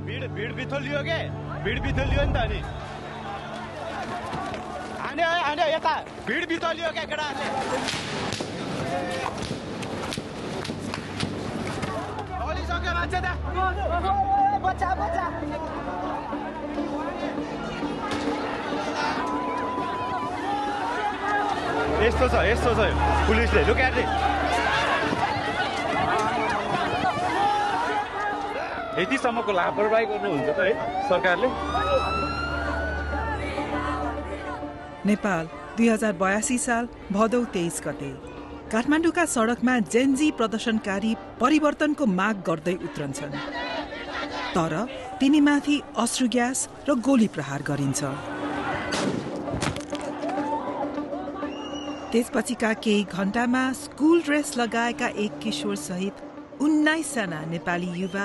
भिड बिथोलियो के भिड बिथोलियो नि त अनि आने यता भिड बिथोलियो के केटाहरूले सक्यो मान्छे त बच्चा यस्तो छ पुलिसले लुक एट दिस यतिसम्मको लापरवाही गर्नुहुन्छ त है सरकारले। नेपाल 2082 साल भदौ 23 गते काठमाडौँका सडकमा जेनजी प्रदर्शनकारी परिवर्तनको माग गर्दै उत्रन्छन्, तर तिनीमाथि अश्रु ग्यास र गोली प्रहार गरिन्छ। त्यसपछिका केही घण्टामा स्कुल ड्रेस लगाएका एक किशोर सहित 19 जना नेपाली युवा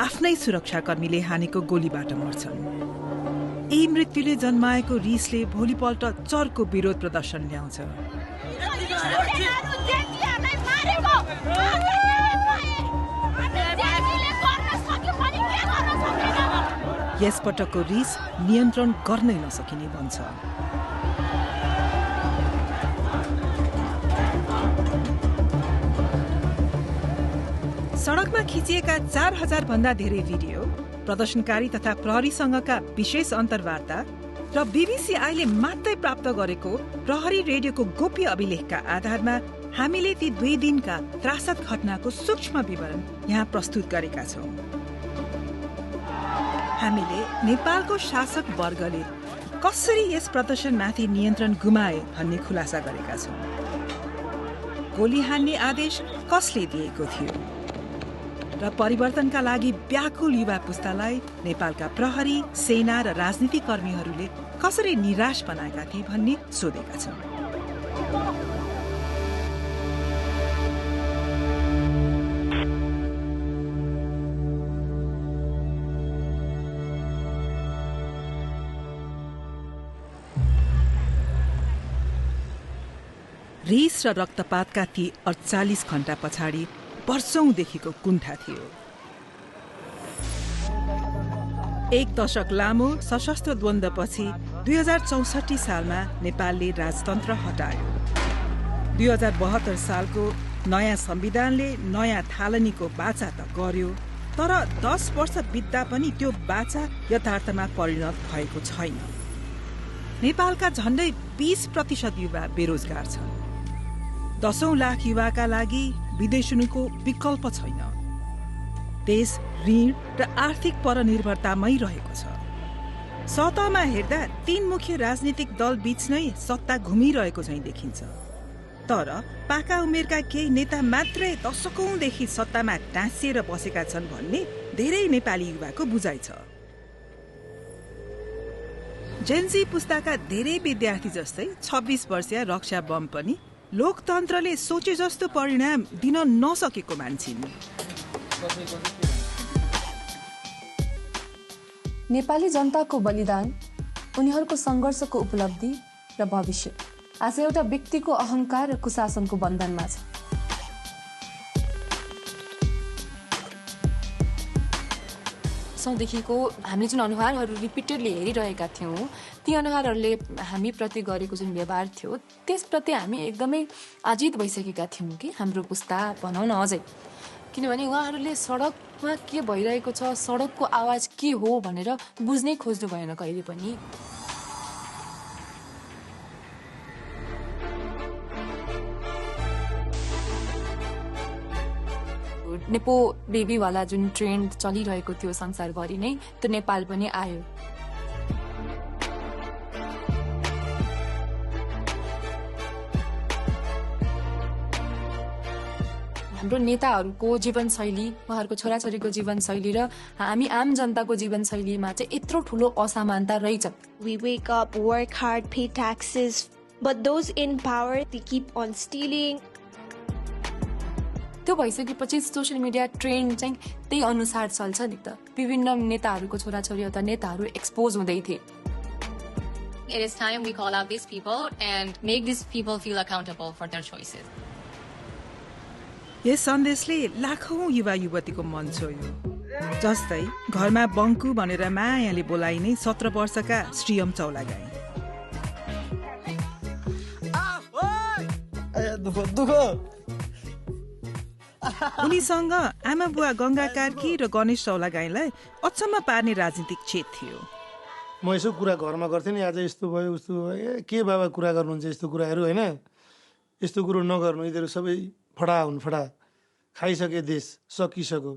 आफ्नै सुरक्षाकर्मीले हानेको गोलीबाट मर्छन्। यी मृत्युले जन्माएको रिसले भोलिपल्ट चर्को विरोध प्रदर्शन ल्याउँछ। यसपटकको रिस नियन्त्रण गर्नै नसकिने बन्छ। सडकमा खिचिएका 4000 भन्दा धेरै भिडियो, प्रदर्शनकारी तथा प्रहरीसँगका विशेष अन्तर्वार्ता र बीबीसीआईले मात्रै प्राप्त गरेको प्रहरी रेडियोको गोप्य अभिलेखका आधारमा हामीले ती 2 दिनका त्रासद घटनाको सूक्ष्म विवरण यहाँ प्रस्तुत गरेका छौं। हामीले नेपालको शासक वर्गले कसरी यस प्रदर्शनमाथि नियन्त्रण गुमाए भन्ने खुलासा गरेका छौं। गोली हान्ने आदेश कसले दिएको थियो र परिवर्तनका लागि व्याकुल युवा पुस्तालाई नेपालका प्रहरी, सेना र राजनीतिक कर्मीहरूले कसरी निराश बनाएका थिए भन्ने सोधेका छौं। रिस र रक्तपातका ती 48 घण्टा पछाडि वर्षौंदेखिको कुण्ठा थियो। 1 दशक लामो सशस्त्र द्वन्द्वपछि 2064 सालमा नेपालले राजतन्त्र हटायो। 2072 सालको नयाँ संविधानले नयाँ थालनीको बाचा त गर्यो, तर 10 वर्ष बित्दा पनि त्यो बाचा यथार्थमा परिणत भएको छैन। नेपालका झण्डै 20% युवा बेरोजगार छन्। 10 लाख युवाका लागि विदेशनुको विकल्प छैन। देश ऋण र आर्थिक परनिर्भरतामै रहेको छ। सतहमा हेर्दा 3 मुख्य राजनीतिक दल बीच नै सत्ता घुमिरहेको झैं देखिन्छ, तर पाका उमेरका केही नेता मात्रै दशकौंदेखि सत्तामा टाँसिएर बसेका छन् भन्ने धेरै नेपाली युवाको बुझाइ छ। जेनजी पुस्ताका धेरै विद्यार्थी जस्तै 26 वर्षीय रक्षा बम पनि लोकतन्त्रले सोचे जस्तो परिणाम दिन नसकेको मान्छिन्। नेपाली जनताको बलिदान, उनीहरूको संघर्षको उपलब्धि र भविष्य आज एउटा व्यक्तिको अहंकार र कुशासनको बन्धनमा छ। देखिको हामीले जुन अनुहारहरू रिपिटेडली हेरिरहेका थियौँ, ती अनुहारहरूले हामी प्रति गरेको जुन व्यवहार थियो त्यसप्रति हामी एकदमै आजित भइसकेका थियौँ कि हाम्रो पुस्ता भनौँ न अझै, किनभने उहाँहरूले सडकमा के भइरहेको छ, सडकको आवाज के हो भनेर बुझ्नै खोज्नु भएन कहिले पनि। नेपो बेबीवाला जुन ट्रेन्ड चलिरहेको थियो संसारभरि नै, त्यो नेपाल पनि आयो। हाम्रो नेताहरूको जीवनशैली, उहाँहरूको छोराछोरीको जीवनशैली र हामी आम जनताको जीवनशैलीमा चाहिँ यत्रो ठुलो असमानता रहेछ। We wake up, work hard, pay taxes, but those in power, they keep on stealing. त्यो भइसकेपछि सोसियल मिडिया ट्रेन्ड चाहिँ त्यही अनुसार चल्छ नि त। विभिन्न नेताहरूको छोराछोरी अथवा नेताहरू एक्सपोज हुँदै थिए। It is time we call out these people and make these people feel accountable for their choices. यस सन्देशले लाखौं युवा युवतीको मन छोयो। जस्तै घरमा बङ्कु भनेर मायाले बोलाइने 17 वर्षका श्रीयम चौलागाई। उनीसँग आमा बुवा गंगा कार्की र गणेश चौलागाईलाई अचम्म पार्ने राजनीतिक छेद थियो। म यसो कुरा घरमा गर्थेँ नि, आज यस्तो भयो उस्तो भयो, के बाबा कुरा गर्नुहुन्छ यस्तो कुराहरू, होइन यस्तो कुरो नगर्नु, यिनीहरू सबै फडा हुन्, फडा खाइसके देश सकिसक्यो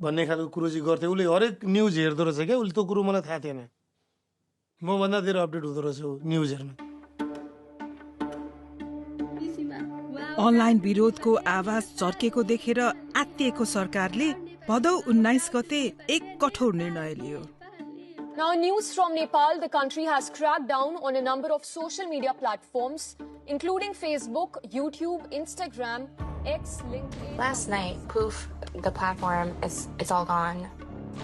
भन्ने खालको कुरो चाहिँ गर्थ्यो। उसले हरेक न्युज हेर्दो रहेछ क्या, उसले त्यो कुरो मलाई थाहा थिएन, मभन्दा धेरै अपडेट हुँदो रहेछ न्युज हेर्न। अनलाइन विरोधको आवाज चर्केको देखेर आत्तिएको सरकारले भदौ 19 गते एक कठोर निर्णय लियो। Now, news from Nepal, the country has cracked down on a number of social media platforms, including Facebook, YouTube, Instagram, X, LinkedIn. Last night, poof, the platform it's all gone.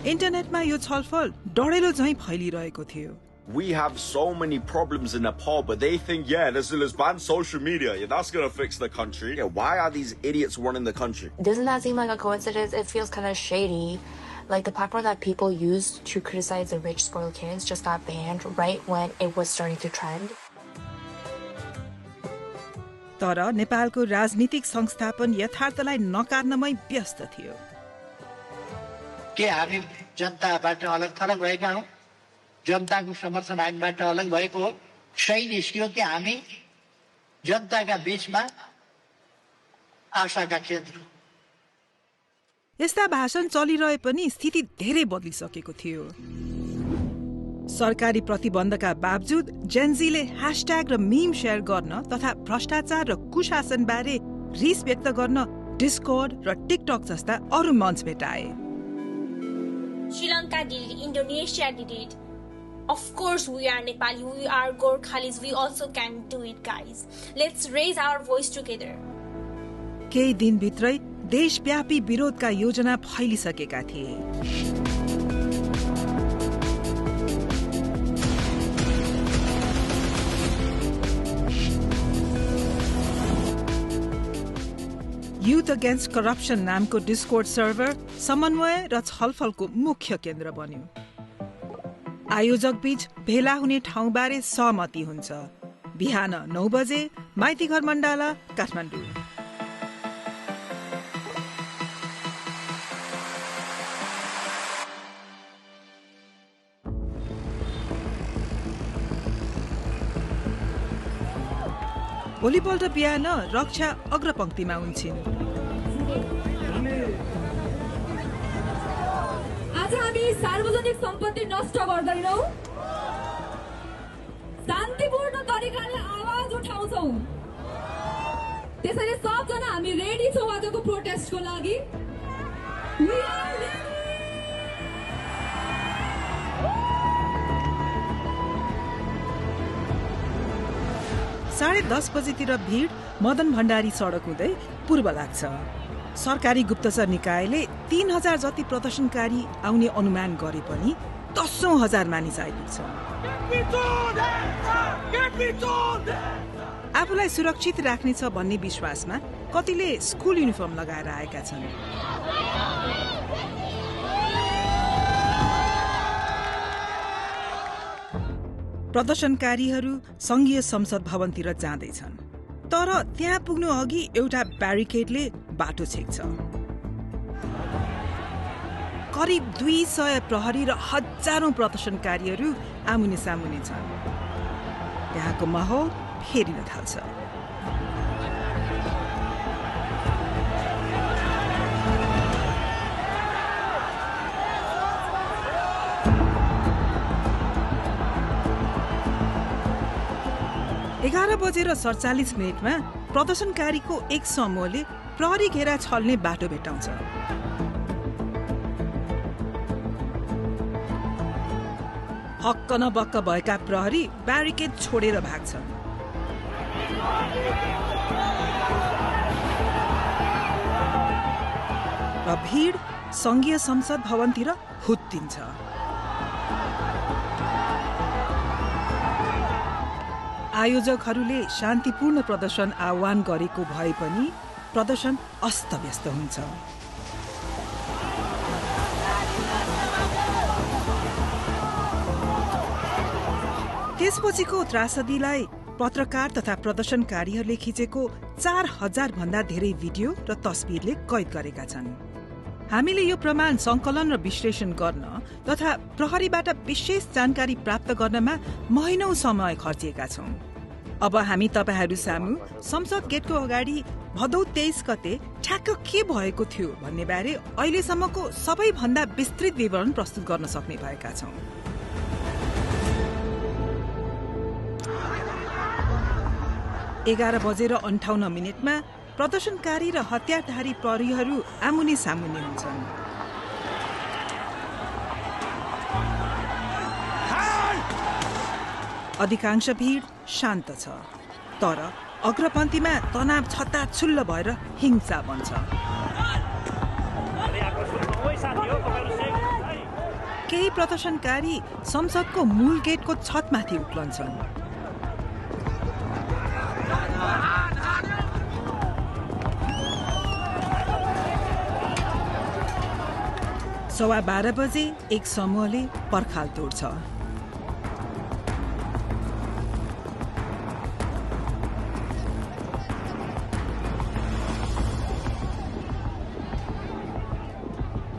इन्टरनेटमा यो छलफल डढेलो झैं फैलिरहेको थियो। We have so many problems in Nepal, but they think, yeah, let's ban social media. Yeah, that's going to fix the country. Yeah, why are these idiots running the country? Doesn't that seem like a coincidence? It feels kind of shady. Like the platform that people used to criticize the rich spoiled kids just got banned right when it was starting to trend. तर नेपालको राजनीतिक संस्थापन यथार्थलाई नकार्नमै व्यस्त थियो। के हामी जनताबाट अलग थलग भएका हौं? जनताको समर्थन हामीबाट अलग भएको हो? सही निस्कियो कि हामी जनताका बीचमा आशाका केन्द्र। यस्ता भाषण चलिरहे पनि स्थिति धेरै बदलिसकेको थियो। सरकारी प्रतिबन्धका बावजुद जेनजीले ह्याशट्याग र मीम शेयर गर्न तथा भ्रष्टाचार र कुशासन बारे रिस व्यक्त गर्न डिस्कॉर्ड र टिकटक जस्ता अरू मञ्च भेटाए। Sri Lanka did it, Indonesia did it. Of course we are Nepali, we are Gorkhalis, we also can do it, guys. Let's raise our voice together. केही दिनभित्रै देशव्यापी विरोधका योजना फैलिसकेका थिए। युथ अगेन्स्ट करप्सन नामको डिस्कॉर्ड सर्भर समन्वय र छलफलको मुख्य केन्द्र बन्यो। आयोजक बीच भेला हुने ठाउँबारे सहमति हुन्छ। बिहान 9 बजे माइतीघर मण्डाला, काठमाडौँ। भोलिपल्ट बिहान रक्षा अग्रपंक्तिमा हुन्छन्। आज हामी सार्वजनिक सम्पत्ति नष्ट गर्दैनौं, शान्तिपूर्ण तरिकाले आवाज उठाउँछौं। त्यसैले सबजना हामी रेडी छौं आजको प्रोटेस्टको लागि। We are ready. 10:30 बजेतिर भीड मदन भण्डारी सडक हुँदै पूर्व लाग्छ। सरकारी गुप्तचर निकायले 3000 जति प्रदर्शनकारी आउने अनुमान गरे पनि 10,000 मानिस आइपुग्छ। आफूलाई सुरक्षित राख्नेछ भन्ने विश्वासमा कतिले स्कुल युनिफर्म लगाएर आएका छन्। प्रदर्शनकारीहरू संघीय संसद भवनतिर जाँदैछन्, तर त्यहाँ पुग्नु अघि एउटा ब्यारिकेडले बाटो छेक्छ। करिब 200 प्रहरी र हजारौं प्रदर्शनकारीहरू आमुने सामुने छन्। त्यहाँको माहौल फेरिन थाल्छ। एघार बजेर 47 मिनटमा प्रदर्शनकारीको एक समूहले प्रहरी घेरा छल्ने बाटो भेटाउँछ। हक्क नबक्क भएका प्रहरी ब्यारिकेड छोडेर भाग्छन्। र भीड संघीय संसद भवनतिर हुत्तिन्छ। आयोजकहरूले शान्तिपूर्ण प्रदर्शन आह्वान गरेको भए पनि प्रदर्शन अस्तव्यस्त हुन्छ। त्यसपछिको त्रासदीलाई पत्रकार तथा प्रदर्शनकारीहरूले खिचेको 4000 भन्दा धेरै भिडियो र तस्बिरले कैद गरेका छन्। हामीले यो प्रमाण संकलन र विश्लेषण गर्न तथा प्रहरीबाट विशेष जानकारी प्राप्त गर्नमा महिनौं समय खर्चिएका छौं। अब हामी तपाईहरू सामु संसद गेटको अगाडि भदौ 23 गते ठ्याक्क के भएको थियो भन्ने बारे अहिलेसम्मको सबैभन्दा विस्तृत विवरण प्रस्तुत गर्न सक्ने भएका छौं। 11:58 प्रदर्शनकारी र हतियारधारी प्रहरीहरू आमुने सामुने हुन्छन्। अधिकांश भीड़ शान्त छ, तर अग्रपन्थीमा तनाव छत्ताछुल्ल भएर हिंसा बन्छ। केही प्रदर्शनकारी संसदको मूल गेटको छतमाथि उक्लन्छन्। सवा 12 बजे एक समूहले पर्खाल तोड्छ।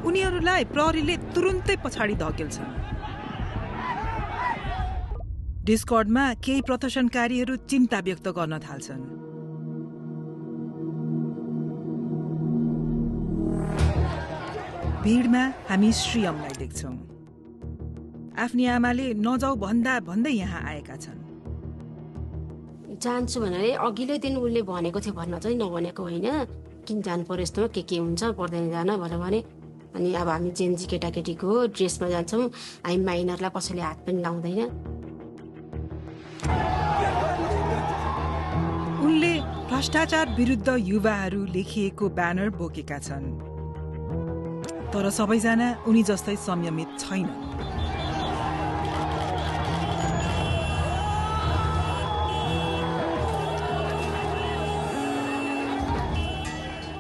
उनीहरूलाई प्रहरीले तुरुन्तै पछाडि धकेल्छन्। डिस्कर्डमा केही प्रदर्शनकारीहरू चिन्ता व्यक्त गर्न थाल्छन्। भीडमा हामी श्रीयमलाई देख्छौं। आफ्नी आमाले नजाऊ भन्दा भन्दै यहाँ आएका छन्। जान्छु भनेर अघिल्लै दिन उसले भनेको थियो, भन्न चाहिँ नभनेको होइन। किन जानु पर्यो, यस्तोमा के हुन्छ, पर्दैन जान भनेर भने। अनि अब हामी जेन्जी केटाकेटीको ड्रेसमा जान्छौँ, हामी माइनरलाई कसैले हात पनि लाउँदैन। उनले भ्रष्टाचार विरुद्ध युवाहरू लेखिएको ब्यानर बोकेका छन्, तर सबैजना उनी जस्तै संयमित छैनन्।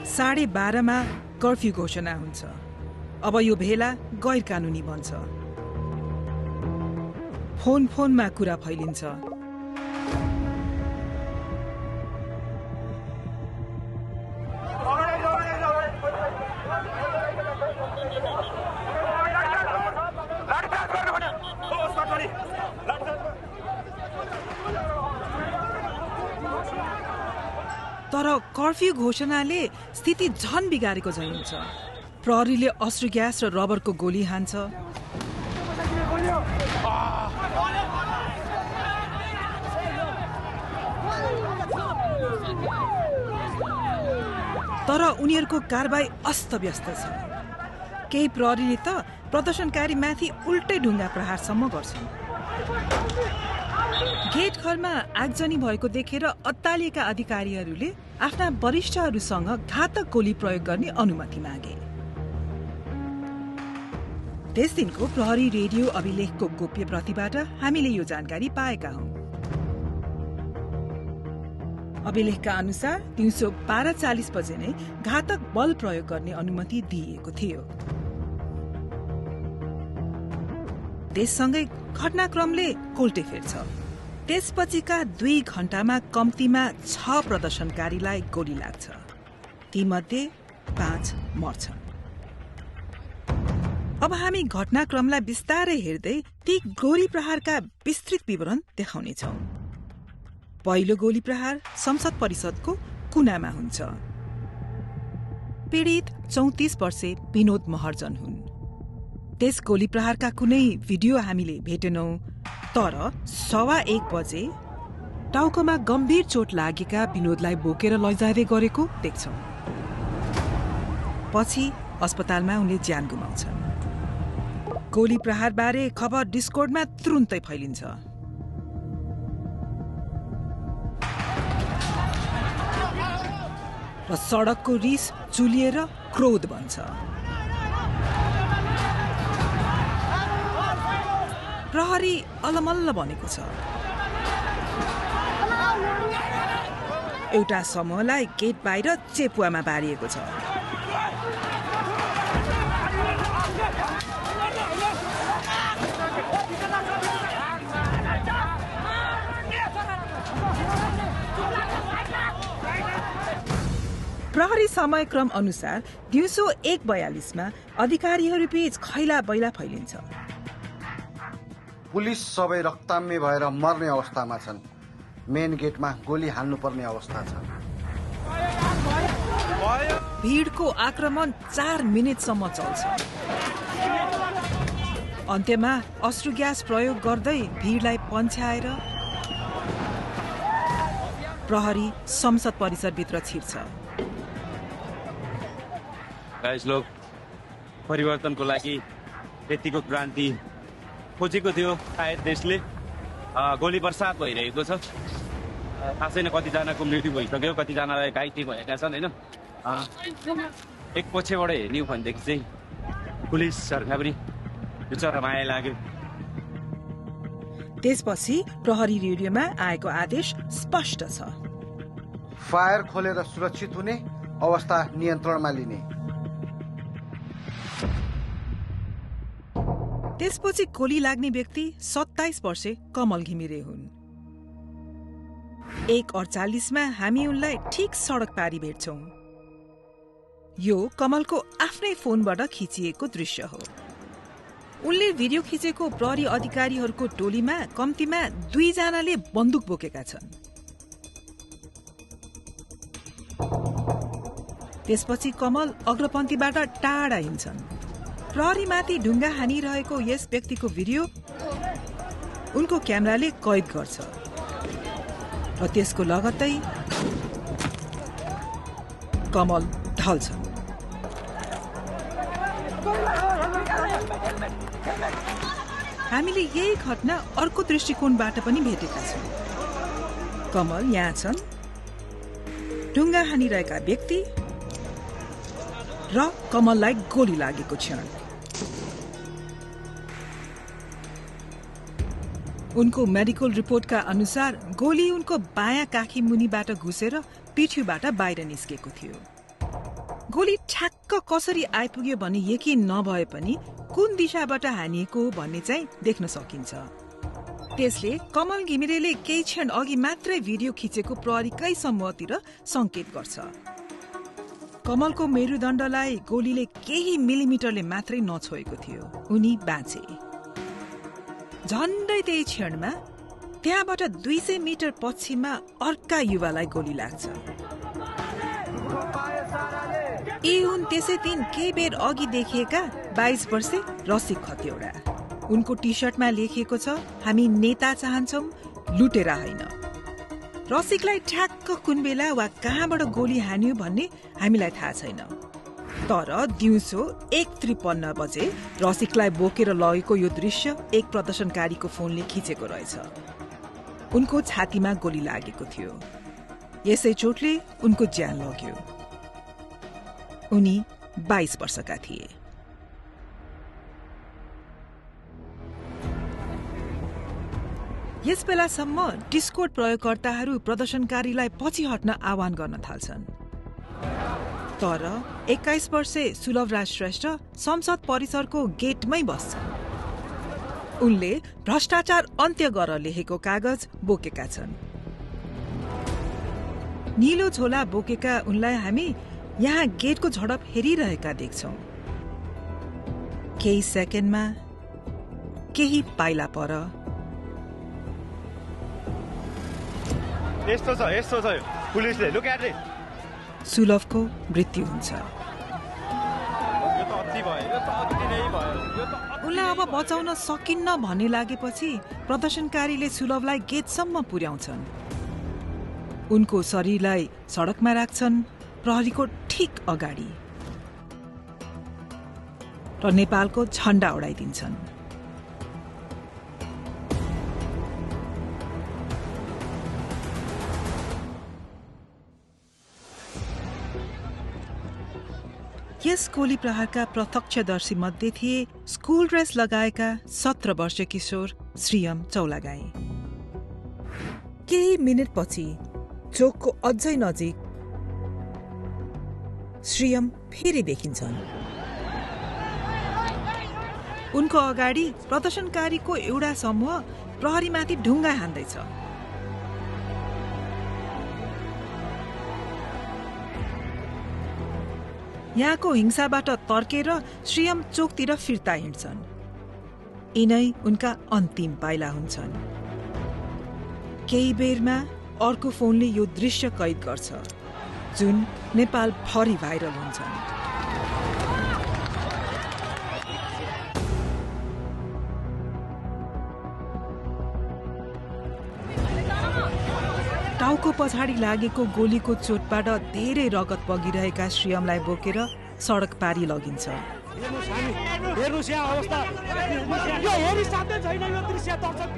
साढे 12 कर्फ्यू घोषणा हुन्छ। अब यो भेला गैर कानूनी बन्छ। फोनमा कुरा फैलिन्छ। तर कर्फ्यू घोषणाले स्थिति झन बिगारेको झैं हुन्छ। प्रहरीले अश्रु ग्यास र रबरको गोली हान्छ। तर उनीहरूको कारबाही अस्तव्यस्त छ। केही प्रहरीले त प्रदर्शनकारी माथि उल्टै ढुङ्गा प्रहारसम्म गर्छन्। गेट घरमा आगजनी भएको देखेर अत्तालिएका अधिकारीहरूले आफ्ना वरिष्ठहरूसँग घातक गोली प्रयोग गर्ने अनुमति मागे। त्यस दिनको प्रहरी रेडियो अभिलेखको गोप्य प्रतिबाट हामीले यो जानकारी पाएका हौं। अभिलेखका अनुसार दिउँसो 12:40 बजे नै घातक बल प्रयोग गर्ने अनुमति दिइएको थियो। त्यससँगै घटनाक्रमले कोल्टे फेर्छ। त्यसपछिका 2 घण्टामा कम्तीमा 6 प्रदर्शनकारीलाई गोली लाग्छ। तीमध्ये 5 मर्छन्। अब हामी घटनाक्रमलाई बिस्तारै हेर्दै ती गोली प्रहारका विस्तृत विवरण देखाउनेछौं। पहिलो गोली प्रहार संसद परिषदको कुनामा हुन्छ। पीडित 34 वर्षे विनोद महर्जन हुन्। त्यस गोली प्रहारका कुनै भिडियो हामीले भेटेनौं, तर 1:15 बजे टाउकोमा गम्भीर चोट लागेका विनोदलाई बोकेर लैजाँदै गरेको देख्छौं। पछि अस्पतालमा उनले ज्यान गुमाउँछन्। गोली प्रहारबारे खबर डिस्कोर्डमा तुरुन्तै फैलिन्छ। र सडकको रिस चुलिएर क्रोध बन्छ। प्रहरी अलमल्ल बनेको छ। एउटा समूहलाई गेट बाहिर चेपुवामा बारिएको छ। प्रहरी समयक्रम अनुसार दिउँसो 1:42 अधिकारीहरू बीच खैला बैला फैलिन्छ। पुलिस सबै रक्ताम्य भएर मर्ने अवस्थामा छन्। मेन गेटमा गोली हाल्नुपर्ने अवस्था छ। भीडको आक्रमण 4 मिनेटसम्म चल्छ। अन्त्यमा अश्रु ग्यास प्रयोग गर्दै भीडलाई पन्छ्याएर प्रहरी संसद परिसरभित्र छिर्छ। गाइस लोग परिवर्तनको लागि यतिको क्रान्ति खोजेको थियो सायद देशले। गोली बर्सात भइरहेको छ। थाहा छैन कतिजनाको मृत्यु भइसक्यो, कतिजनालाई घाइते भएका छन् होइन। एक पछिबाट हेर्ने हो भनेदेखि चाहिँ पुलिसहरूलाई पनि बिचरा माया लाग्यो। त्यसपछि प्रहरी रेडियोमा आएको आदेश स्पष्ट छ। फायर खोलेर सुरक्षित हुने, अवस्था नियन्त्रणमा लिने। त्यसपछि गोली लाग्ने व्यक्ति 27 वर्षे कमल घिमिरे हुन्। 1:48 हामी उनलाई ठिक सडक पारी भेट्छौं। यो कमलको आफ्नै फोनबाट खिचिएको दृश्य हो। उनले भिडियो खिचेको प्रहरी अधिकारीहरूको टोलीमा कम्तीमा 2 जनाले बन्दुक बोकेका छन्। त्यसपछि कमल अग्रपन्थीबाट टाढा हिँड्छन्। प्रहरीमाथि ढुङ्गा हानिरहेको यस व्यक्तिको भिडियो उनको क्यामेराले कैद गर्छ र त्यसको लगत्तै कमल ढल्छन्। हामीले यही घटना अर्को दृष्टिकोणबाट पनि भेटेका छौं। कमल यहाँ छन्, ढुङ्गा हानिरहेका व्यक्ति र कमललाई गोली लागेको क्षण। उनको मेडिकल रिपोर्टका अनुसार गोली उनको बायाँ काखी मुनिबाट घुसेर पिठ्यूबाट बाहिर निस्केको थियो। गोली ठ्याक्क कसरी आइपुग्यो भन्ने यकिन नभए पनि कुन दिशाबाट हानिएको हो भन्ने चाहिँ देख्न सकिन्छ। त्यसले कमल घिमिरेले केही क्षण अघि मात्रै भिडियो खिचेको प्रहरीकै समूहतिर संकेत गर्छ। कमलको मेरुदण्डलाई गोलीले केही मिलिमिटरले मात्रै नछोएको थियो। उनी बाँचे। झन्डै त्यही क्षणमा त्यहाँबाट 200 मिटर पश्चिममा अर्का युवालाई गोली लाग्छ। यी हुन् त्यसै दिन केही बेर अघि देखिएका 22 वर्षे रसिक खतिवडा। उनको टी सर्टमा लेखिएको छ, हामी नेता चाहन्छौं, लुटेरा होइन। रसिकलाई ठ्याक्क कुन बेला वा कहाँबाट गोली हान्यो भन्ने हामीलाई थाहा छैन। तर दिउँसो 1:53 बजे रसिकलाई बोकेर लगेको यो दृश्य एक प्रदर्शनकारीको फोनले खिचेको रहेछ। उनको छातीमा गोली लागेको थियो। यसै चोटले उनको ज्यान लग्यो। उनी 22 वर्षका थिए। यस बेलासम्म डिस्कोड प्रयोगकर्ताहरू प्रदर्शनकारीलाई पछि हट्न आह्वान गर्न थाल्छन्। तर 21 वर्षे सुलभराज श्रेष्ठ संसद परिसरको गेटमै बस्छन्। उनले भ्रष्टाचार अन्त्य गर लेखेको कागज बोकेका छन्। नीलो झोला बोकेका उनलाई हामी यहाँ गेटको झडप हेरिरहेका देख्छौं। केही सेकेन्डमा केही पाइला पर यस्तो छ पुलिसले लुक एट इट। सुलभको मृत्यु हुन्छ। उनलाई अब बचाउन सकिन्न भन्ने लागेपछि प्रदर्शनकारीले सुलभलाई गेटसम्म पुर्याउँछन्। उनको शरीरलाई सडकमा राख्छन्, प्रहरीको ठिक अगाडि, र नेपालको झण्डा उडाइदिन्छन्। यस गोली प्रहारका प्रत्यक्षदर्शी मध्ये थिए स्कुल ड्रेस लगाएका 17 वर्षीय किशोर श्रीयम चौलागाई। केही मिनेटपछि चोकको अझै नजिक श्रीयम फेरि देखिन्छन्। उनको अगाडि प्रदर्शनकारीको एउटा समूह प्रहरीमाथि ढुङ्गा हान्दैछ। यहाँको हिंसाबाट तर्केर श्रीयम चोकतिर फिर्ता हिँड्छन्। यिनै उनका अन्तिम पाइला हुन्छन्। केही बेरमा अर्को फोनले यो दृश्य कैद गर्छ, जुन नेपाल भरि भाइरल हुन्छन्। टाउको पछाडि लागेको गोलीको चोटबाट धेरै रगत बगिरहेका श्रीयमलाई बोकेर सडक पारी लगिन्छ।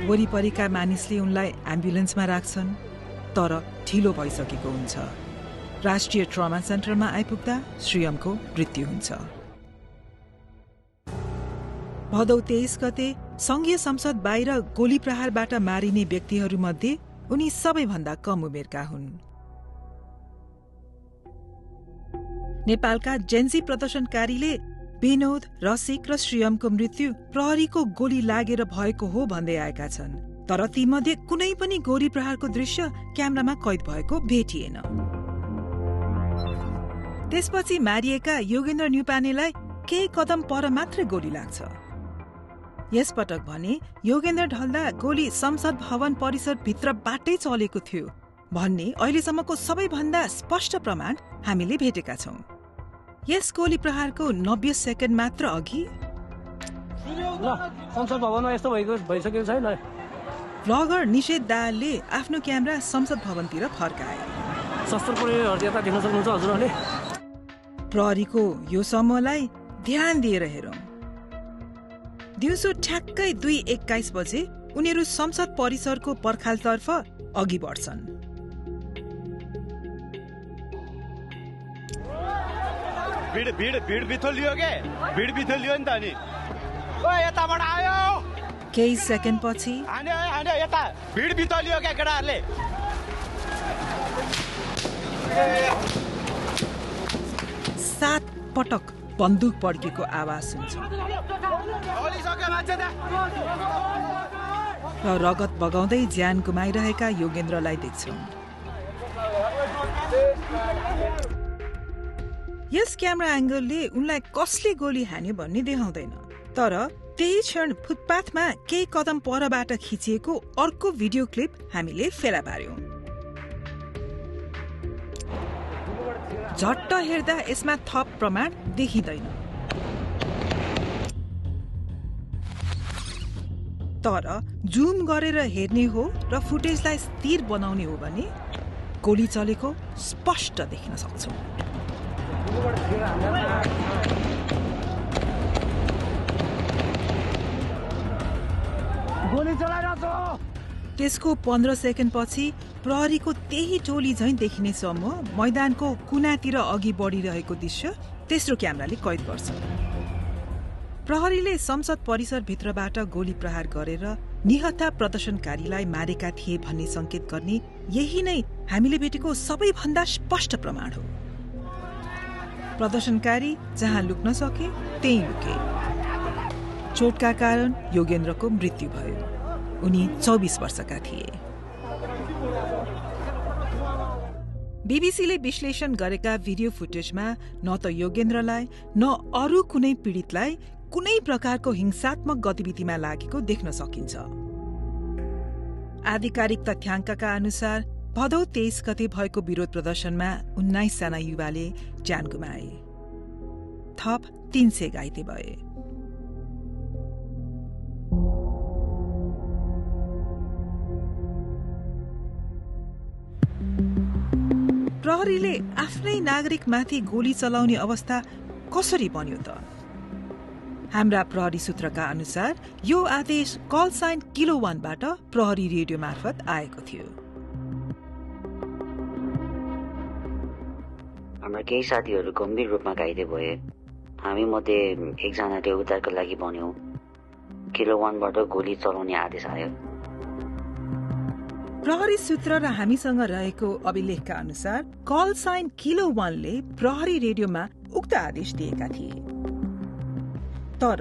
वरिपरिका मानिसले उनलाई एम्बुलेन्समा राख्छन्, तर ढिलो भइसकेको हुन्छ। राष्ट्रिय ट्रमा सेन्टरमा आइपुग्दा श्रीयमको मृत्यु हुन्छ। भदौ 23 गते संघीय संसद बाहिर गोली प्रहारबाट मारिने व्यक्तिहरूमध्ये उनी सबैभन्दा कम उमेरका हुन्। नेपालका जेन्जी प्रदर्शनकारीले विनोद, रसिक र श्रीयमको मृत्यु प्रहरीको गोली लागेर भएको हो भन्दै आएका छन्, तर तीमध्ये कुनै पनि गोली प्रहारको दृश्य क्यामेरामा कैद भएको भेटिएन। त्यसपछि मारिएका योगेन्द्र न्युपानेलाई केही कदम पर मात्रै गोली लाग्छ। यसपटक भने योगेन्द्र ढल्दा गोली संसद भवन परिसर भित्रबाटै चलेको थियो भन्ने अहिलेसम्मको सबैभन्दा स्पष्ट प्रमाण हामीले भेटेका छौं। यस गोली प्रहारको 90 सेकेन्ड मात्र अघि संसद भवनमा यस्तो भइसकेको छैन। ब्लगर निषेध दाहालले आफ्नो क्यामेरा संसद भवनतिर फर्काए। शस्त्र प्रयोगहरू यता देख्न सक्नुहुन्छ हजुरहरूले। प्रहरीको यो समूहलाई ध्यान दिएर हेरौं। दिउँसो ठ्याक्कै 2:21 बजे उनीहरू संसद परिसरको पर्खालतर्फ अघि बढ्छन्। केही सेकेन्ड पछि 7 पटक बन्दुक पड्केको आवाज सुन्छ र रगत बगाउँदै ज्यान गुमाइरहेका योगेन्द्रलाई देख्छौं। यस क्यामेरा एंगलले उनलाई कसले गोली हान्यो भन्ने देखाउँदैन, तर त्यही क्षण फुटपाथमा केही कदम परबाट खिचिएको अर्को भिडियो क्लिप हामीले फेला पार्यौं। झट्ट हेर्दा यसमा थप प्रमाण देखिँदैन, तर जुम गरेर हेर्ने हो र फुटेजलाई स्थिर बनाउने हो भने गोली चलेको स्पष्ट देख्न सक्छौं। त्यसको 15 सेकेन्ड पछि प्रहरीको त्यही टोली झैं देखिने समूह मैदानको कुनातिर अघि बढिरहेको दृश्य तेस्रो क्यामेराले कैद गर्छ। प्रहरीले संसद परिसर भित्रबाट गोली प्रहार गरेर निहत्था प्रदर्शनकारीलाई मारेका थिए भन्ने संकेत गर्ने यही नै हामीले भेटेको सबैभन्दा स्पष्ट प्रमाण हो। प्रदर्शनकारी जहाँ लुक्न सके त्यही लुके। चोटका कारण योगेन्द्रको मृत्यु भयो। उनी 24 वर्षका थिए। बीबीसीले विश्लेषण गरेका भिडियो फुटेजमा न त योगेन्द्रलाई न अरू कुनै पीडितलाई कुनै प्रकारको हिंसात्मक गतिविधिमा लागेको देख्न सकिन्छ। आधिकारिक तथ्याङ्कका अनुसार भदौ 23 गते भएको विरोध प्रदर्शनमा 19 जना युवाले ज्यान गुमाए। थप 300 घाइते भए। प्रहरीले आफ्नै नागरिकमाथि गोली चलाउने अवस्था कसरी बन्यो त? हाम्रा प्रहरी सूत्रका अनुसार यो आदेश कल साइन किलो 1 बाट प्रहरी रेडियो मार्फत आएको थियो। हाम्रा केही साथीहरू गम्भीर रूपमा घाइते भए। हामी मध्ये एकजनाले उद्धारको लागि भन्यो। किलो 1 बाट गोली चलाउने आदेश आयो। प्रहरी सूत्र र हामीसँग रहेको अभिलेखका अनुसार कल साइन किलो 1 ले प्रहरी रेडियोमा उक्त आदेश दिएका थिए। तर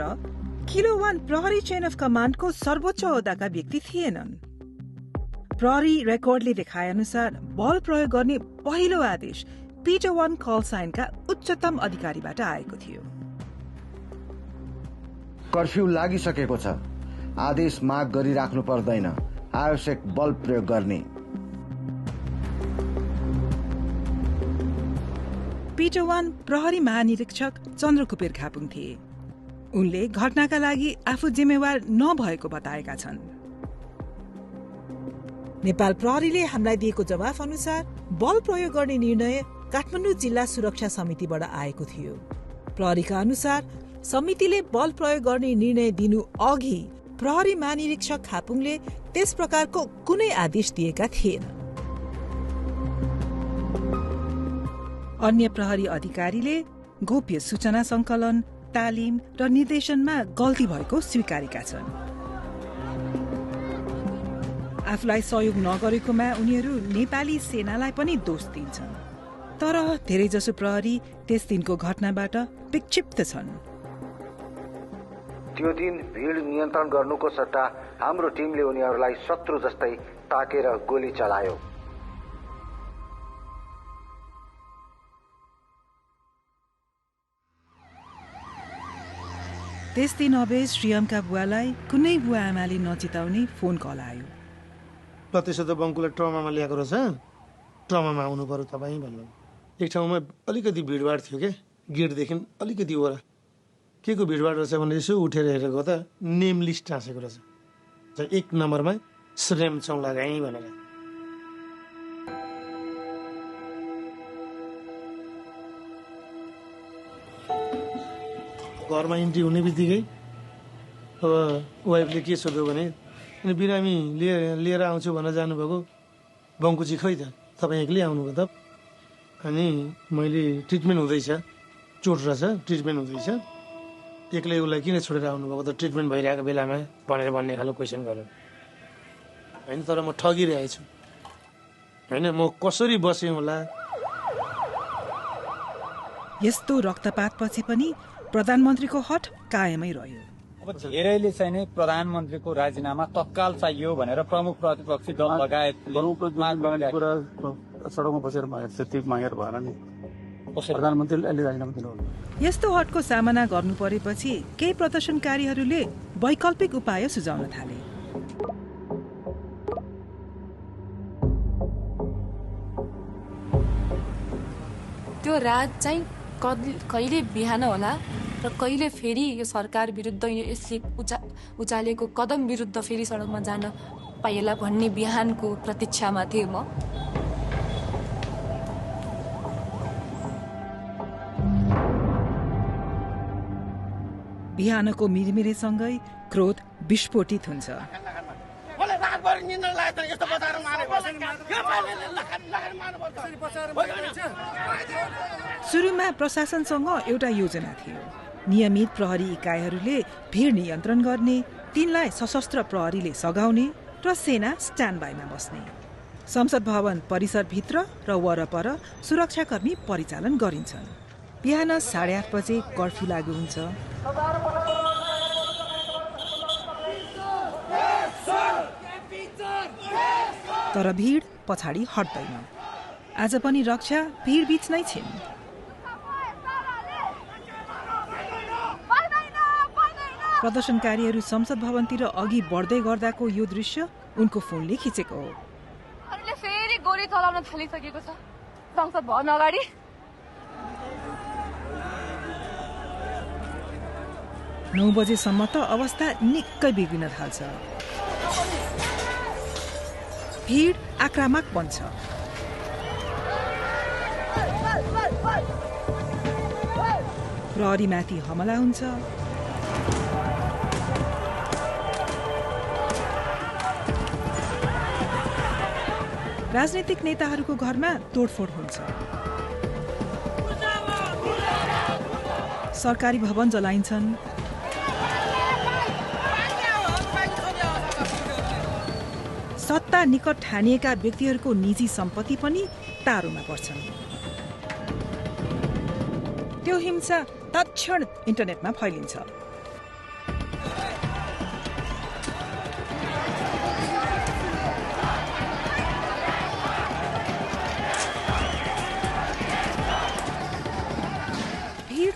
किलो 1 प्रहरी चेन अफ कमान्डको सर्वोच्च ओहदाका व्यक्ति थिएनन्। प्रहरी रेकर्डले देखाए अनुसार बल प्रयोग गर्ने पहिलो आदेश पिटर 1 कल साइनका उच्चतम अधिकारीबाट आएको थियो। कर्फ्यू लागिसकेको छ, आदेश माग गरिराख्नु पर्दैन, आवश्यक बल प्रयोग गर्ने। पिटर 1 प्रहरी महानिरीक्षक चन्द्रकुपेर खापुङ थिए। उनले घटनाका लागि आफू जिम्मेवार नभएको बताएका छन्। नेपाल प्रहरीले हामीलाई दिएको जवाफ अनुसार बल प्रयोग गर्ने निर्णय काठमाडौँ जिल्ला सुरक्षा समितिबाट आएको थियो। प्रहरीका अनुसार समितिले बल प्रयोग गर्ने निर्णय दिनु अघि प्रहरी महानिरीक्षक खापुङले त्यस प्रकारको कुनै आदेश दिएका थिएन। अन्य प्रहरी अधिकारीले गोप्य सूचना संकलन, तालिम र निर्देशनमा गल्ती भएको स्वीकारेका छन्। आफूलाई सहयोग नगरेकोमा उनीहरू नेपाली सेनालाई पनि दोष दिन्छन्। तर धेरैजसो प्रहरी त्यस दिनको घटनाबाट विक्षिप्त छन्। त्यो दिन भिड नियन्त्रण गर्नुको सट्टा हाम्रो टिमले उनीहरूलाई शत्रु जस्तै ताकेर गोली चलायो। त्यस दिन अबेज श्रीयमका बुवालाई कुनै बुवा आमाले नचिताउने फोन कल आयो। त्यसो त बङ्कुलाई ट्रमामा ल्याएको रहेछ, ट्रमामा आउनु पर्यो तपाईँ भन्नु। एक ठाउँमा अलिकति भिडभाड थियो क्या, गेटदेखि अलिकति ओरा के को भिडभाड रहेछ भने यसो उठेर हेरेको त नेम लिस्ट टाँसेको रहेछ। 1 नम्बरमा श्रेम चौलागाई भनेर। घरमा इन्ट्री हुने बित्तिकै अब वाइफले के सोध्यो भने बिरामी लिएर आउँछु भनेर जानुभएको, बङ्कुची खै त तपाईँ एक्लै आउनुभयो त? अनि मैले ट्रिटमेन्ट हुँदैछ, चोट रहेछ, ट्रिटमेन्ट हुँदैछ, एक्लै उसलाई किन छोडेर आउनुभएको त ट्रिटमेन्ट भइरहेको बेलामा भनेर भन्ने खालको क्वेसन गर्यो होइन। तर म ठगिरहेको छु होइन, म कसरी बसेँ होला। यस्तो रक्तपातपछि पनि प्रधानमन्त्रीको हट कायमै रह्यो। अब धेरैले चाहिँ नै प्रधानमन्त्रीको राजीनामा तत्काल चाहियो भनेर प्रमुख प्रतिपक्षी दल लगायत सडकमा बसेर मागेर भएर नि प्रधानमन्त्रीले अहिले राजीनामा दिनुभयो। यस्तो हटको सामना गर्नु परेपछि केही प्रदर्शनकारीहरूले वैकल्पिक उपाय सुझाउन थाले। त्यो रात चाहिँ कहिले बिहान होला र कहिले फेरि यो सरकार विरुद्ध यसले उचालेको कदम विरुद्ध फेरि सडकमा जान पाइएला भन्ने बिहानको प्रतीक्षामा थिएँ म। बिहानको मिरमिरेसँगै क्रोध विस्फोटित हुन्छ। सुरुमा प्रशासनसँग एउटा योजना थियो। नियमित प्रहरी इकाइहरूले भिड नियन्त्रण गर्ने, तिनलाई सशस्त्र प्रहरीले सघाउने र सेना स्ट्यान्ड बाईमा बस्ने। संसद भवन परिसरभित्र र वरपर सुरक्षाकर्मी परिचालन गरिन्छन्। बिहान 8:30 बजे कर्फ्यू लागू हुन्छ। तर भिड पछाडि हट्दैन। आज पनि रक्षा भिड बीच नै छिन्। प्रदर्शनकारीहरू संसद भवनतिर अघि बढ्दै गर्दाको यो दृश्य उनको फोनले खिचेको हो। फेरि गोली चलाउन थालिसकेको छ संसद भवन अगाडि। 9 बजेसम्म त अवस्था निकै बिग्रिन थाल्छ। भिड आक्रामक बन्छ। प्रहरीमाथि हमला हुन्छ। राजनीतिक नेताहरूको घरमा तोडफोड हुन्छ। सरकारी भवन जलाइन्छन्। सत्ता निकट ठानिएका व्यक्तिहरूको निजी सम्पत्ति पनि तारोमा पर्छन्। त्यो हिंसा तत्क्षण इन्टरनेटमा फैलिन्छ।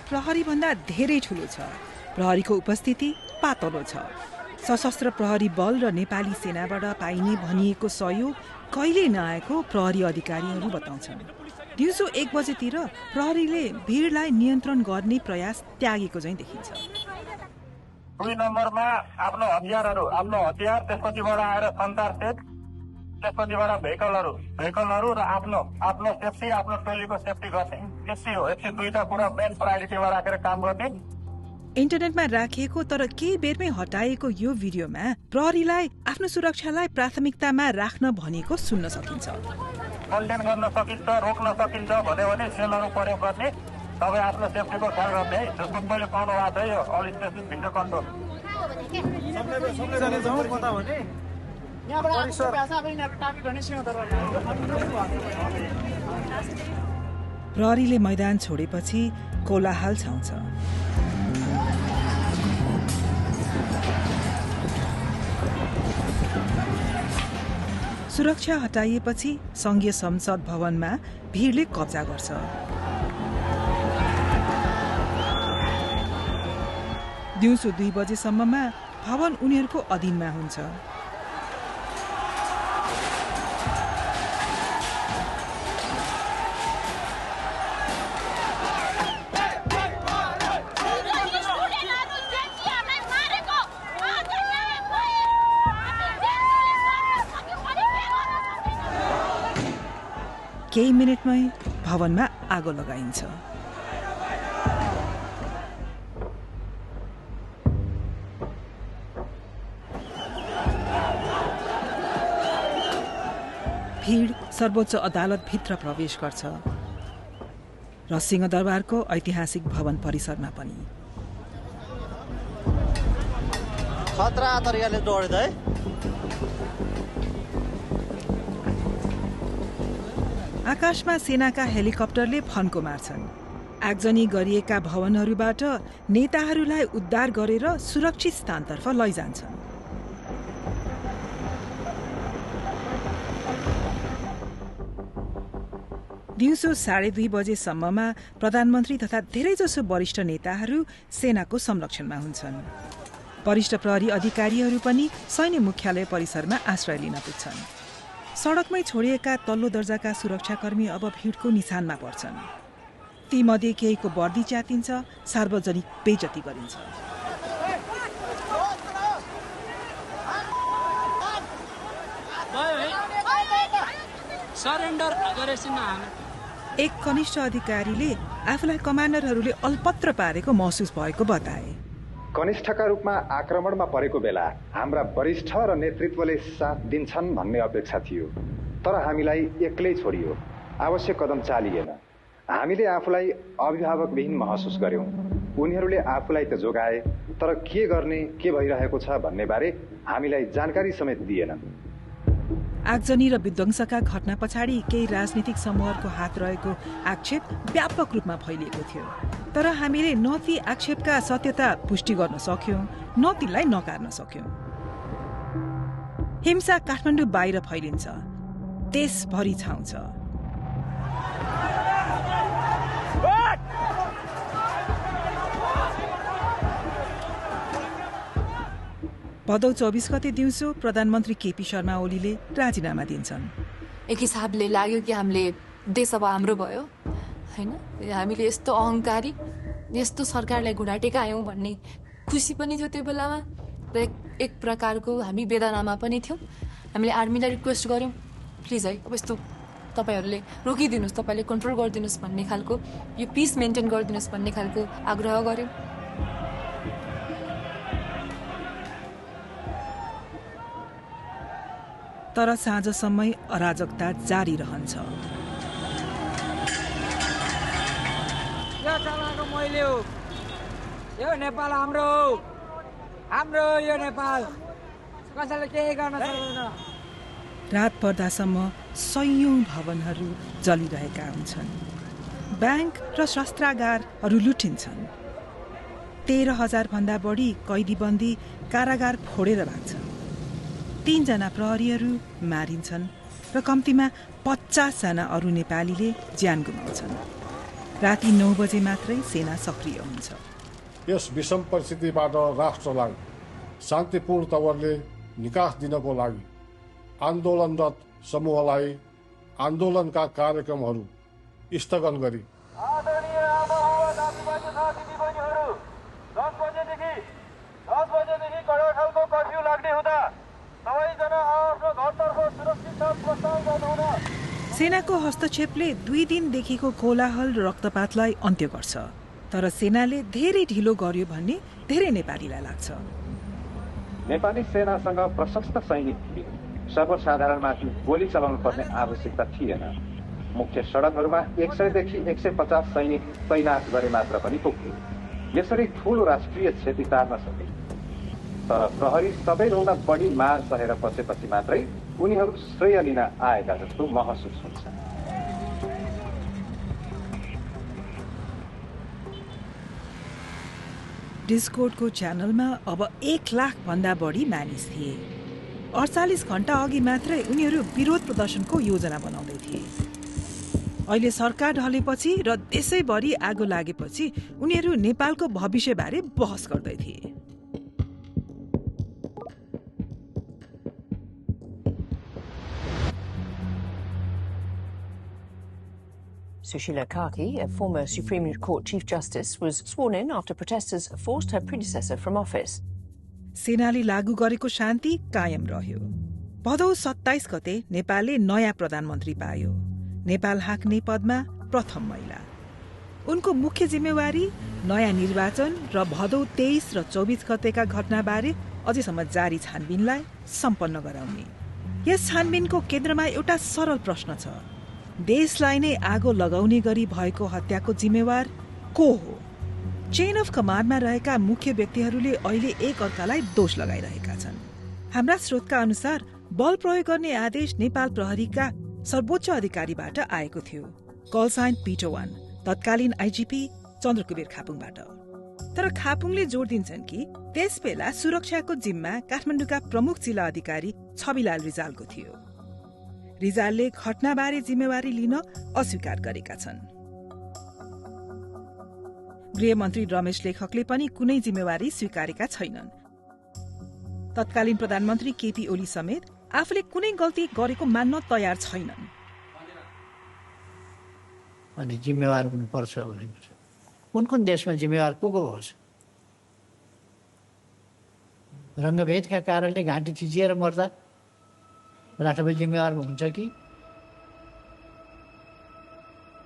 प्रहरीभन्दा धेरै ठूलो छ। प्रहरीको उपस्थिति पातलो छ। सशस्त्र प्रहरी बल र नेपाली सेनाबाट पाइने भनिएको सहयोग कहिले नआएको प्रहरी अधिकारीहरू बताउँछन्। दिउँसो 1 बजेतिर प्रहरीले भिडलाई नियन्त्रण गर्ने प्रयास त्यागेको चाहिँ देखिन्छ। 2 नम्बरमा आफ्नो हतियार त्यसपछिबाट आएर सञ्चार सेट, त्यसपछिबाट भेहिकलहरू र आफ्नो सेफ्टी, आफ्नो टोलीको सेफ्टी गर्ने, यति हो। यति दुईटा कुरा मेन प्रायोरिटीमा राखेर काम गर्ने। इन्टरनेटमा राखिएको तर केही बेरमै हटाएको यो भिडियोमा प्रहरीलाई आफ्नो सुरक्षालाई प्राथमिकतामा राख्न भनेको सुन्न सकिन्छ। कन्टेन गर्न सकिन्छ, रोक्न सकिन्छ भन्यो भने सेलहरू प्रयोग गर्ने, तपाईँ आफ्नो सेफ्टीको ख्याल गर्ने। जस्तो मैले पाउनु भएको छ यो अल स्टेसन भिडियो कन्ट्रोल। प्रहरीले मैदान छोडेपछि कोलाहल छाउँछ। सुरक्षा हटाइएपछि संघीय संसद भवनमा भिडले कब्जा गर्छ। दिउँसो 2 बजेसम्ममा भवन उनीहरूको अधीनमा हुन्छ। केही मिनेटमै भवनमा आगो लगाइन्छ। भीड सर्वोच्च अदालतभित्र प्रवेश गर्छ र सिंहदरबारको ऐतिहासिक भवन परिसरमा पनि। खतरा तरिकाले दौड्दै आकाशमा सेनाका हेलिकप्टरले फन्को मार्छन्। आगजनी गरिएका भवनहरूबाट नेताहरूलाई उद्धार गरेर सुरक्षित स्थानतर्फ लैजान्छन्। दिउँसो 2:30 बजेसम्ममा प्रधानमन्त्री तथा धेरैजसो वरिष्ठ नेताहरू सेनाको संरक्षणमा हुन्छन्। वरिष्ठ प्रहरी अधिकारीहरू पनि सैन्य मुख्यालय परिसरमा आश्रय लिन पुग्छन्। सडकमै छोडिएका तल्लो दर्जाका सुरक्षाकर्मी अब भिडको निशानमा पर्छन्। तीमध्ये केहीको वर्दी च्यातिन्छ, सार्वजनिक बेइज्जती गरिन्छ। एक कनिष्ठ अधिकारीले आफूलाई कमान्डरहरूले अल्पत्र पारेको महसुस भएको बताए। कनिष्ठका रूपमा आक्रमणमा परेको बेला हाम्रा वरिष्ठ र नेतृत्वले साथ दिन्छन् भन्ने अपेक्षा थियो, तर हामीलाई एक्लै छोडियो। आवश्यक कदम चालिएन। हामीले आफूलाई अभिभावकविहीन महसुस गर्यौं। उनीहरूले आफूलाई त जोगाए, तर के गर्ने, के भइरहेको छ भन्ने बारे हामीलाई जानकारी समेत दिएनन्। आगजनी र विध्वंसका घटना पछाडि केही राजनीतिक समूहहरूको हात रहेको आक्षेप व्यापक रूपमा फैलिएको थियो, तर हामीले न ती आक्षेपका सत्यता पुष्टि गर्न सक्यौं, न तिनलाई नकार्न सक्यौं। हिंसा काठमाडौँ बाहिर फैलिन्छ, देशभरि छाउँछ। भदौ 24 गते दिउँसो प्रधानमन्त्री केपी शर्मा ओलीले राजीनामा दिन्छन्। एक हिसाबले लाग्यो कि हामीले देश अब हाम्रो भयो हैन, हामीले यस्तो अहंकारी, यस्तो सरकारलाई घुँडा टेकायौं भन्ने खुसी पनि थियो त्यो बेलामा, र एक प्रकारको हामी वेदनामा पनि थियौं। हामीले आर्मीलाई रिक्वेस्ट गर्यौं, प्लिज है अब यस्तो तपाईहरूले रोकिदिनुहोस्, तपाईँले कन्ट्रोल गरिदिनुहोस् भन्ने खालको, यो पिस मेन्टेन गरिदिनुहोस् भन्ने खालको आग्रह गर्यौं। तर साँझसम्मै अराजकता जारी रहन्छ। मैले हो, यो नेपाल हाम्रो यो नेपाल, कसैले केही गर्न सक्दैन। रात पर्दासम्म सयौं भवनहरू जलिरहेका हुन्छन्। ब्याङ्क र शस्त्रागारहरू लुटिन्छन्। 13,000 भन्दा बढी कैदीबन्दी कारागार फोडेर भाग्छन्। 3 जना प्रहरीहरू मारिन्छन् र कम्तीमा 50 जना अरू नेपालीले ज्यान गुमाउँछन्। राति 9 बजे मात्रै सेना सक्रिय हुन्छ। यस विषम परिस्थितिबाट राष्ट्रलाई शान्तिपूर्ण तवरले निकास दिनको लागि आन्दोलनरत समूहलाई आन्दोलनका कार्यक्रमहरू स्थगन गरी आदरणीय आमाबाबा दाजुभाइ तथा दिदीबहिनीहरू 10 बजेदेखि कडा खालको कर्फ्यू लाग्ने हुँदा सबैजना आफ्नो घरतर्फ सुरक्षित साथ प्रस्थान गर्नुहुन। सेनाको हस्तक्षेपले 2 दिनदेखिको कोलाहल र रक्तपातलाई अन्त्य गर्छ, तर सेनाले धेरै ढिलो गर्यो भन्ने धेरै नेपालीलाई लाग्छ। नेपाली सेनासँग प्रशस्त सैनिक थिए, सर्वसाधारणमाथि गोली चलाउनु पर्ने आवश्यकता थिएन। मुख्य सडकहरूमा 100 देखि 150 सैनिक तैनात गरे मात्र पनि पुग्थ्यो। यसरी ठूलो राष्ट्रिय क्षति टार्न सके। तर प्रहरी सबैभन्दा बढी मार सहेर बसेपछि मात्रै उनीहरू श्रेय लिन आएका जस्तो महसुस हुन्छ। डिस्कोर्डको च्यानलमा अब 1 लाख भन्दा बढी मानिस थिए। 48 घण्टा अघि मात्रै उनीहरू विरोध प्रदर्शनको योजना बनाउँदै थिए। अहिले सरकार ढलेपछि र देशैभरि आगो लागेपछि उनीहरू नेपालको भविष्यबारे बहस गर्दै थिए। Sushila Karki, a former Supreme Court Chief Justice, was sworn in after protesters forced her predecessor from office. सेनाले लागू गरेको शान्ति कायम रह्यो। भदौ 27 गते नेपालले नयाँ प्रधानमन्त्री पायो। नेपाल हाँक्ने पदमा प्रथम महिला। उनको मुख्य जिम्मेवारी नयाँ निर्वाचन र भदौ 23 र 24 गतेका घटनाबारे अझैसम्म जारी छानबिनलाई सम्पन्न गराउने। यस छानबिनको केन्द्रमा एउटा सरल प्रश्न छ। देशलाई नै आगो लगाउने गरी भएको हत्याको जिम्मेवार को हो? चेन अफ कमान्डमा रहेका मुख्य व्यक्तिहरूले अहिले एक अर्कालाई दोष लगाइरहेका छन्। हाम्रा स्रोतका अनुसार बल प्रयोग गर्ने आदेश नेपाल प्रहरीका सर्वोच्च अधिकारीबाट आएको थियो, कल साइन पिटो 1, तत्कालीन आइजिपी चन्द्रकुबेर खापुङबाट। तर खापुङले जोड दिन्छन् कि त्यसबेला सुरक्षाको जिम्मा काठमाडौँका प्रमुख जिल्ला अधिकारी छविलाल रिजालको थियो। रिजालले घटनाबारे जिम्मेवारी लिन अस्वीकार गरेका छन्। गृहमन्त्री रमेश लेखकले पनि कुनै जिम्मेवारी स्वीकारेका छैनन्। तत्कालीन प्रधानमन्त्री केपी ओली समेत आफूले कुनै गल्ती गरेको मान्न तयार छैनन्। अनि जिम्मेवार हुनुपर्छ भने कुन देशमा जिम्मेवार को होस्? रङ्गभेदका कारणले घाँटी थिचिएर मर्दा राष्ट्रपति जिम्मेवार हुन्छ कि?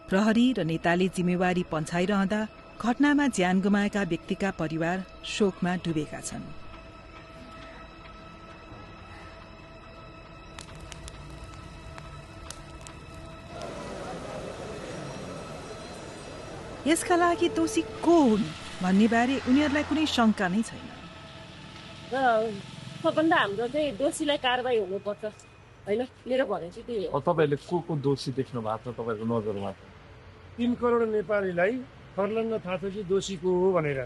प्रहरी र नेताले जिम्मेवारी पन्छाइरहँदा घटनामा ज्यान गुमाएका व्यक्तिका परिवार शोकमा डुबेका छन्। यसका लागि दोषी को हुन् भन्ने बारे उनीहरूलाई कुनै शंका नै छैन। सबभन्दा हाम्रो चाहिँ दोषीलाई कारबाही हुनुपर्छ हैन, मेरो भनाइ चाहिँ त्यही हो। तपाईहरुले को दोषी देख्नु भएको छ तपाईहरुको नजरमा? 3 करोड नेपालीलाई फर्लङ्ग थाहा छ कि दोषी को हो भनेर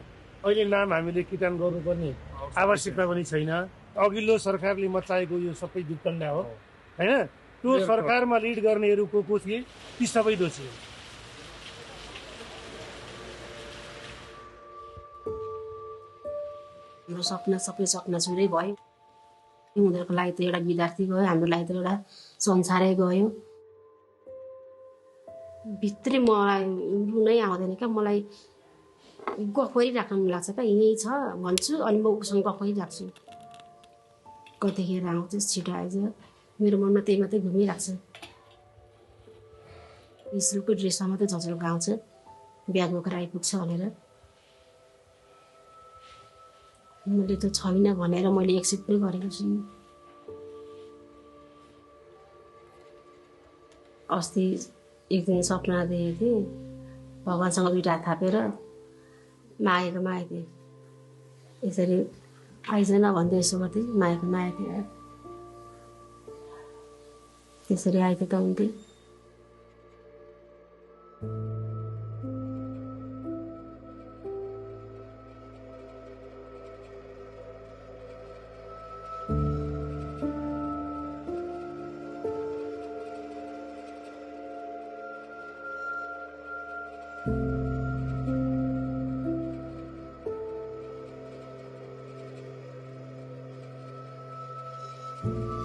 अहिले नाम हामीले किटान गर्नुपर्ने आवश्यकता पनि छैन। अघिल्लो सरकारले मचाएको यो सबै वितण्डा हो हैन। त्यो सरकारमा लिड गर्नेहरू को थिए ती सबै दोषी हो। हाम्रो सपना सबै सपना छुरै भयो। उनीहरूको लागि त एउटा विद्यार्थी गयो, हाम्रो लागि त एउटा संसारै गयो। भित्री मलाई रुनै आउँदैन क्या, मलाई गफ गरिराख्न मन लाग्छ क्या, यहीँ छ भन्छु अनि म उसँग गफ गरिराख्छु। कतिखेर आउँछ छिटो आइज, मेरो मनमा त्यही मात्रै घुमिरहेको छ। स्कुलको ड्रेसमा मात्रै झन्झल्को आउँछ, ब्याग बोकेर आइपुग्छ भनेर। मैले त छैन भनेर मैले एक्सेप्ट पनि गरेको छु। अस्ति एक दिन सपना देखेको थिएँ, भगवान्सँग दुईटा हात थापेर मागेको थिएँ, यसरी आइजन भन्दै यसो गर्थेँ, मागेको थिएँ। त्यसरी आएको त हुन्थ्यो। छ।